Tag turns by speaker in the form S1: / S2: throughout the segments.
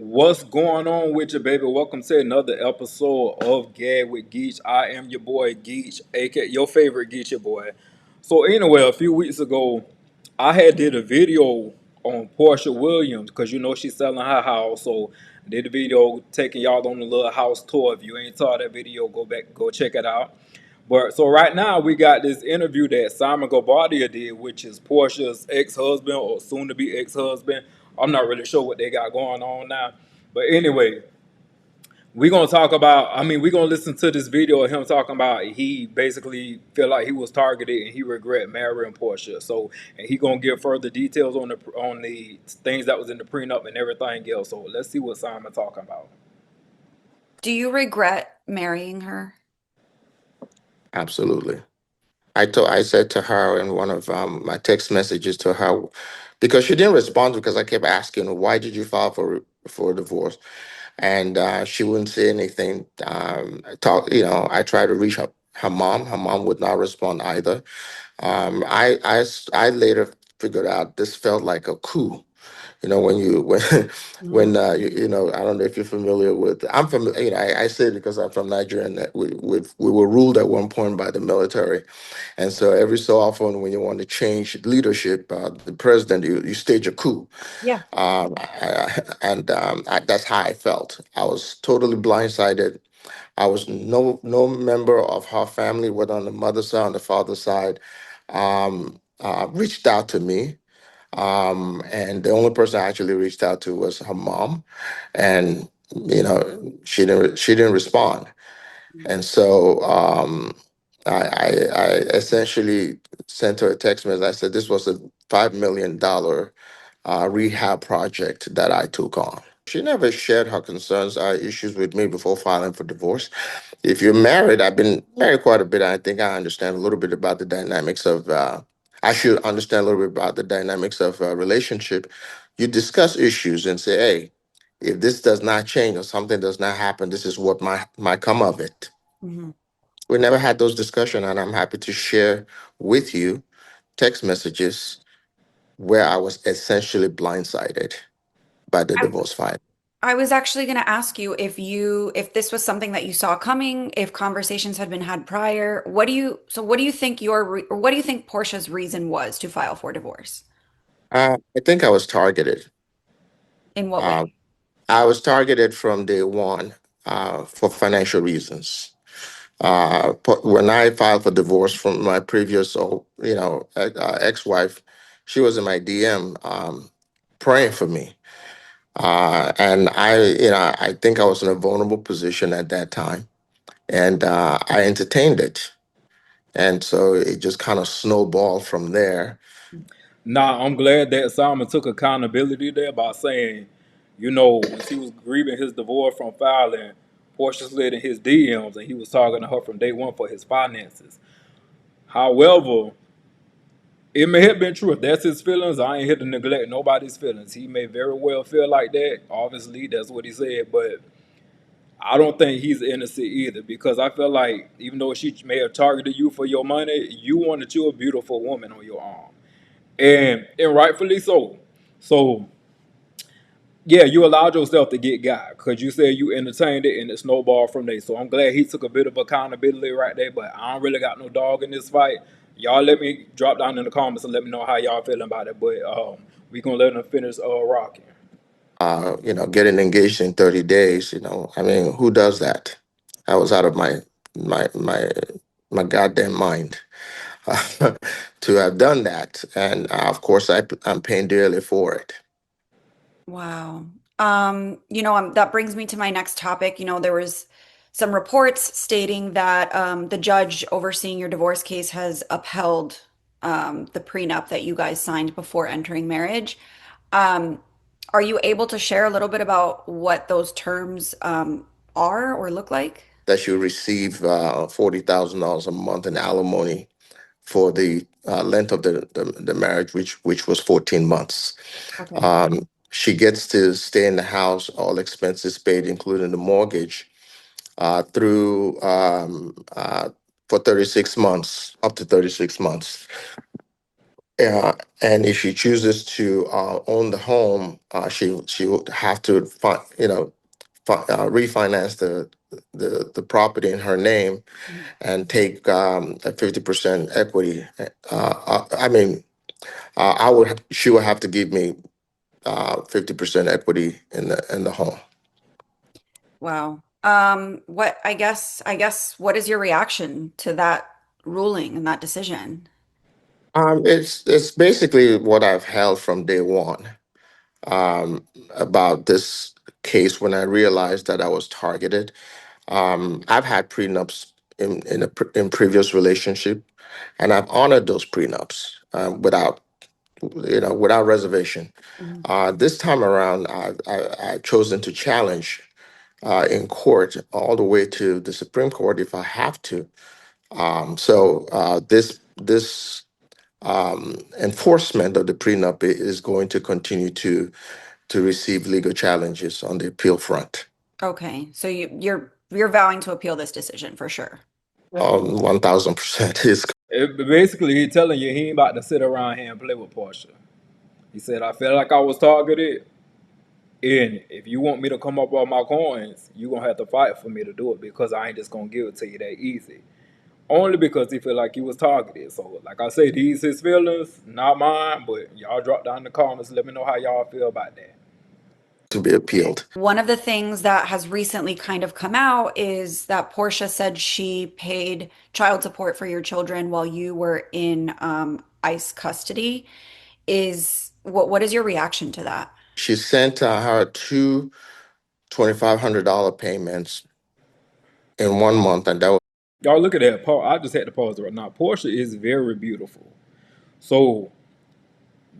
S1: What's going on with you, baby? Welcome to another episode of Gad with Geach. I am your boy Geach, aka your favorite Geach, your boy. So anyway, a few weeks ago, I had did a video on Porsha Williams because you know she's selling her house. So I did a video taking y'all on a little house tour. If you ain't saw that video, go back, go check it out. But so right now we got this interview that Simon Guobadia did, which is Portia's ex-husband or soon-to-be ex-husband. I'm not really sure what they got going on now. But anyway, we're gonna talk about. I mean, we're gonna listen to this video of him talking about he basically feel like he was targeted and he regret marrying Portia. So, and he gonna give further details on the things that was in the prenup and everything else. So let's see what Simon talking about.
S2: Do you regret marrying her?
S3: Absolutely. I said to her in one of my text messages to her, because she didn't respond because I kept asking, why did you file for a divorce? And she wouldn't say anything. I tried to reach her mom. Her mom would not respond either. I later figured out this felt like a coup. When you when
S2: Mhm.
S3: I don't know if you're familiar with. I'm familiar. I say it because I'm from Nigeria, and that we were ruled at one point by the military, and so every so often when you want to change leadership, the president, you stage a coup.
S2: Yeah.
S3: That's how I felt. I was totally blindsided. I was no member of her family, whether on the mother's side or on the father's side, reached out to me. And the only person I actually reached out to was her mom, and she didn't respond. And so I essentially sent her a text message. I said this was a $5 million rehab project that I took on. She never shared her concerns or issues with me before filing for divorce. If you're married, I've been married quite a bit. I think I understand a little bit about the dynamics of. I should understand a little bit about the dynamics of a relationship. You discuss issues and say, "Hey, if this does not change or something does not happen, this is what might come of it."
S2: Mhm.
S3: We never had those discussions, and I'm happy to share with you text messages where I was essentially blindsided by the
S2: I,
S3: divorce filing.
S2: I was actually going to ask you if this was something that you saw coming, if conversations had been had prior. What do you think or what do you think Portia's reason was to file for divorce?
S3: I think I was targeted.
S2: In what way?
S3: Uh, I was targeted from day one for financial reasons. When I filed for divorce from my previous, ex-wife, she was in my DM praying for me, and I think I was in a vulnerable position at that time, and I entertained it, and so it just kind of snowballed from there.
S1: Nah, I'm glad that Simon took accountability there by saying, you know, when he was grieving his divorce from filing, Portia slid in his DMs and he was talking to her from day one for his finances. However, it may have been true. If that's his feelings, I ain't here to neglect nobody's feelings. He may very well feel like that. Obviously, that's what he said. But I don't think he's innocent either because I feel like even though she may have targeted you for your money, you wanted you a beautiful woman on your arm. And rightfully so. So yeah, you allowed yourself to get got because you said you entertained it and it snowballed from there. So I'm glad he took a bit of accountability right there. But I don't really got no dog in this fight. Y'all let me drop down in the comments and let me know how y'all feeling about it. But we gonna let them finish rocking.
S3: Getting engaged in 30 days, I mean, who does that? I was out of my my my goddamn mind to have done that. And of course, I'm paying dearly for it.
S2: Wow. That brings me to my next topic. There was some reports stating that the judge overseeing your divorce case has upheld the prenup that you guys signed before entering marriage. Um, are you able to share a little bit about what those terms are or look like?
S3: That you receive $40,000 a month in alimony for the length of the marriage, which was 14 months.
S2: Okay.
S3: She gets to stay in the house, all expenses paid, including the mortgage, through for 36 months, up to 36 months. and if she chooses to own the home, she would have to refinance the property in her name
S2: Mhm.
S3: and take a 50% equity. I mean, she would have to give me 50% equity in the home.
S2: Wow. What what is your reaction to that ruling and that decision?
S3: It's basically what I've held from day one about this case when I realized that I was targeted. I've had prenups in previous relationship, and I've honored those prenups without reservation.
S2: Mhm.
S3: This time around, I've chosen to challenge in court all the way to the Supreme Court if I have to. This enforcement of the prenup is going to continue to receive legal challenges on the appeal front.
S2: Okay, so you're vowing to appeal this decision for sure.
S3: 1000% is.
S1: Basically, he telling you he ain't about to sit around here and play with Porsha. He said, I feel like I was targeted, and if you want me to come up on my coins, you going to have to fight for me to do it because I ain't just going to give it to you that easy. Only because he feel like he was targeted. So, like I say, these his feelings, not mine, but y'all drop down in the comments. Let me know how y'all feel about that.
S3: To be appealed.
S2: One of the things that has recently kind of come out is that Portia said she paid child support for your children while you were in ICE custody. What is your reaction to that?
S3: She sent her two $2,500 payments in 1 month, and that was
S1: Y'all look at that. I just had to pause it right now. Portia is very beautiful. So,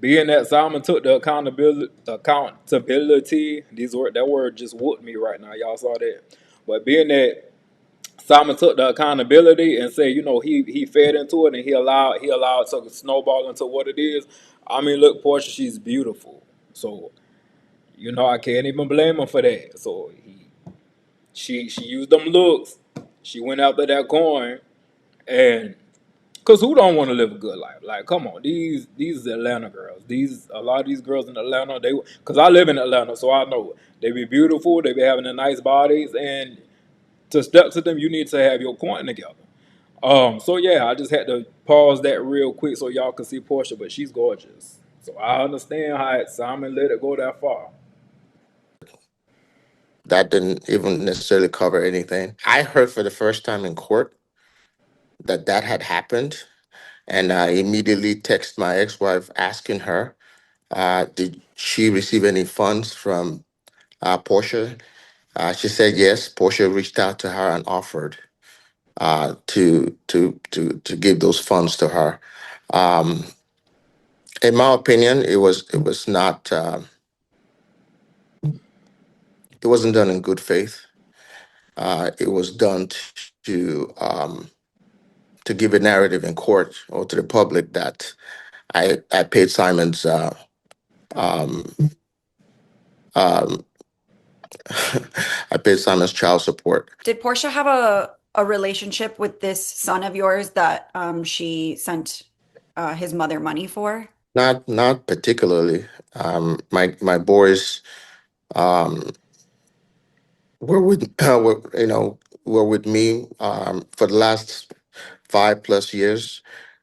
S1: being that Simon took the accountability, that word just whooped me right now. Y'all saw that. But being that Simon took the accountability and said, he fed into it and he allowed it to snowball into what it is. I mean, look, Portia, she's beautiful. So, I can't even blame him for that. So she used them looks. She went after that coin, and cause who don't want to live a good life? Like, come on, these Atlanta girls. A lot of these girls in Atlanta, cause I live in Atlanta, so I know they be beautiful. They be having the nice bodies, and to step to them, you need to have your coin together. So yeah, I just had to pause that real quick so y'all can see Portia, but she's gorgeous. So I understand how Simon let it go that far.
S3: that didn't even necessarily cover anything. I heard for the first time in court that had happened, and I immediately text my ex-wife asking her, did she receive any funds from Portia? She said yes. Portia reached out to her and offered to give those funds to her. Um, in my opinion, it was not it wasn't done in good faith. It was done to give a narrative in court or to the public that I paid Simon's um, um, I paid Simon's child support.
S2: Did Portia have a relationship with this son of yours that she sent his mother money for?
S3: Not particularly. My boys um, were with me for the last 5+ years.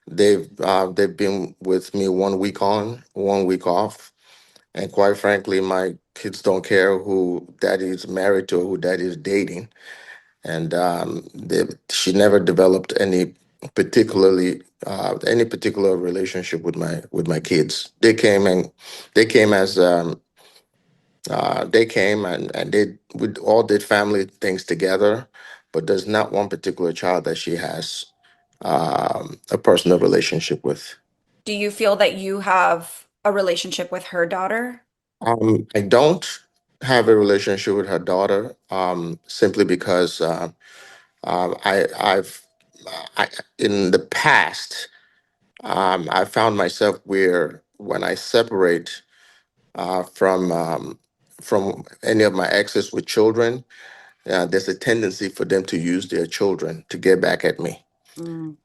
S3: They've been with me 1 week on, 1 week off, and quite frankly, my kids don't care who daddy is married to or who daddy is dating. And she never developed any particular relationship with my kids. They came as they came and we all did family things together, but there's not one particular child that she has a personal relationship with.
S2: Do you feel that you have a relationship with her daughter?
S3: I don't have a relationship with her daughter simply because I've I, in the past I found myself where when I separate from any of my exes with children, there's a tendency for them to use their children to get back at me.
S2: Mm.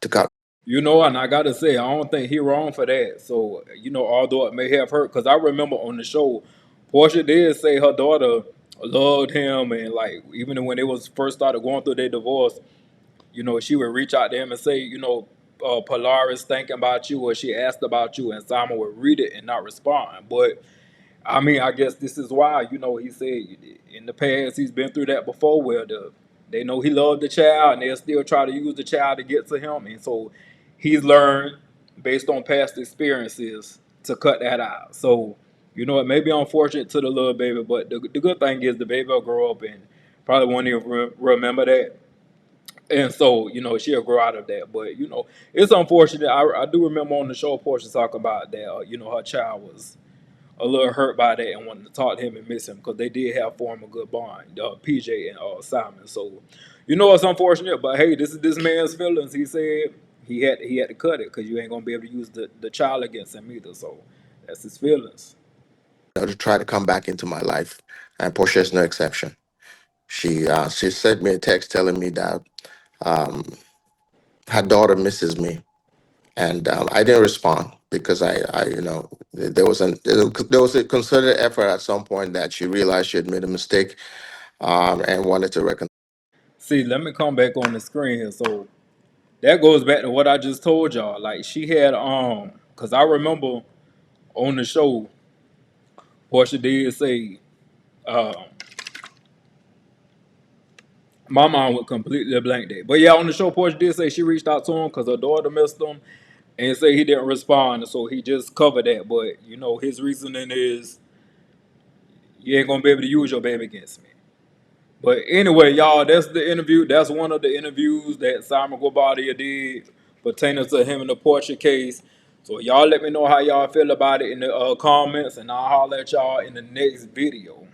S3: To cut.
S1: And I gotta say, I don't think he wrong for that. So, although it may have hurt, because I remember on the show, Portia did say her daughter loved him, and like even when they was first started going through their divorce, she would reach out to him and say, Polaris thinking about you, or she asked about you, and Simon would read it and not respond. But I mean, I guess this is why, he said in the past he's been through that before where they know he loved the child and they'll still try to use the child to get to him. And so he's learned based on past experiences to cut that out. So, it may be unfortunate to the little baby, but the good thing is the baby will grow up and probably won't even remember that. And so, she'll grow out of that. But, it's unfortunate. I do remember on the show, Portia talking about that, her child was a little hurt by that and wanted to talk to him and miss him because they did have formed a good bond, PJ and Simon. So, it's unfortunate, but hey, this is this man's feelings. He said he had to cut it because you ain't gonna be able to use the child against him either. So that's his feelings.
S3: To try to come back into my life, and Portia is no exception. She sent me a text telling me that um, her daughter misses me, and I didn't respond because there was a concerted effort at some point that she realized she had made a mistake, and wanted to reconcile.
S1: See, let me come back on the screen here. So that goes back to what I just told y'all. Like she had because I remember on the show, Portia did say um my mind went completely blank there. But yeah, on the show, Portia did say she reached out to him because her daughter missed him and say he didn't respond. So he just covered that. But, his reasoning is you ain't going to be able to use your baby against me. But anyway, y'all, that's the interview. That's one of the interviews that Simon Guobadia did pertaining to him in the Porsche case. So y'all let me know how y'all feel about it in the comments, and I'll holler at y'all in the next video.